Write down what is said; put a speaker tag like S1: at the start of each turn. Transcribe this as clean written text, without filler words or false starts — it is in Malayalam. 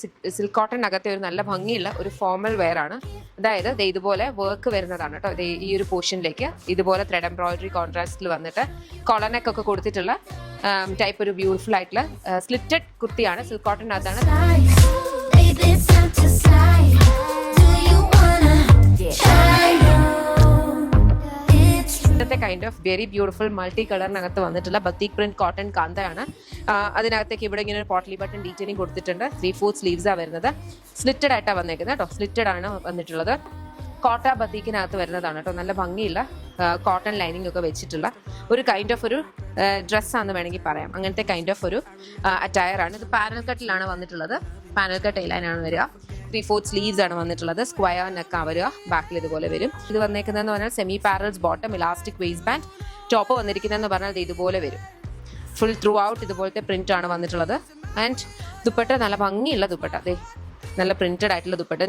S1: സിൽക്ക് കോട്ടണിനകത്തെ ഒരു നല്ല ഭംഗിയുള്ള ഒരു ഫോർമൽ വെയർ ആണ്. അതായത് ദേ ഇതുപോലെ വർക്ക് വരുന്നതാണ് കേട്ടോ. ഈ ഒരു പോർഷനിലേക്ക് ഇതുപോലെ ത്രെഡ് എംബ്രോയിഡറി കോൺട്രാസ്റ്റിൽ വന്നിട്ട് കോളനെക്ക് ഒക്കെ കൊടുത്തിട്ടുള്ള ടൈപ്പ് ഒരു ബ്യൂട്ടിഫുൾ ആയിട്ടുള്ള സ്ലിറ്റഡ് കുർത്തിയാണ്. സിൽക്ക് കോട്ടണിനകത്താണ്. ഇന്നത്തെ kind of very beautiful multi കളറിനകത്ത് വന്നിട്ടുള്ള ബത്തീക് പ്രിന്റ് കോട്ടൺ കാന്തയാണ്. അതിനകത്തേക്ക് ഇവിടെ ഇങ്ങനെ ഒരു പോട്ട്ലി ബട്ടൺ ഡീറ്റെയിലിംഗ് കൊടുത്തിട്ടുണ്ട്. 3/4 സ്ലീവ്സാണ് വരുന്നത്. സ്ലിറ്റഡ് ആയിട്ടാണ് വന്നേക്കുന്നത് കേട്ടോ. സ്ലിറ്റഡ് ആണ് വന്നിട്ടുള്ളത്. കോട്ട ബത്തീക്കിനകത്ത് വരുന്നതാണ് കേട്ടോ. നല്ല ഭംഗിയുള്ള കോട്ടൺ ലൈനിങ് ഒക്കെ വെച്ചിട്ടുള്ള ഒരു കൈൻഡ് ഓഫ് ഒരു ഡ്രസ്സാണെന്ന് വേണമെങ്കിൽ പറയാം. അങ്ങനത്തെ കൈൻഡ് ഓഫ് ഒരു അറ്റയർ ആണ്. ഇത് പാനൽ കട്ടിലാണ് വന്നിട്ടുള്ളത്. പാനൽ കട്ട് ലൈനാണ് വരിക. 3/4 സ്ലീവ്സ് ആണ് വന്നിട്ടുള്ളത്. സ്ക്വയർ നെക്കാണ് വരിക. ബാക്കിൽ ഇതുപോലെ വരും. ഇത് വന്നേക്കുന്നതെന്ന് പറഞ്ഞാൽ semi parallels bottom, elastic waist band. Top വന്നിരിക്കുന്നതെന്ന് പറഞ്ഞാൽ ഇത് ഇതുപോലെ വരും. ഫുൾ ത്രൂ ഔട്ട് ഇതുപോലത്തെ പ്രിന്റ് ആണ് വന്നിട്ടുള്ളത്. ആൻഡ് ദുപ്പട്ട നല്ല ഭംഗിയുള്ള ദുപ്പട്ട. അതെ നല്ല പ്രിന്റഡ് ആയിട്ടുള്ള ദുപ്പട്ട.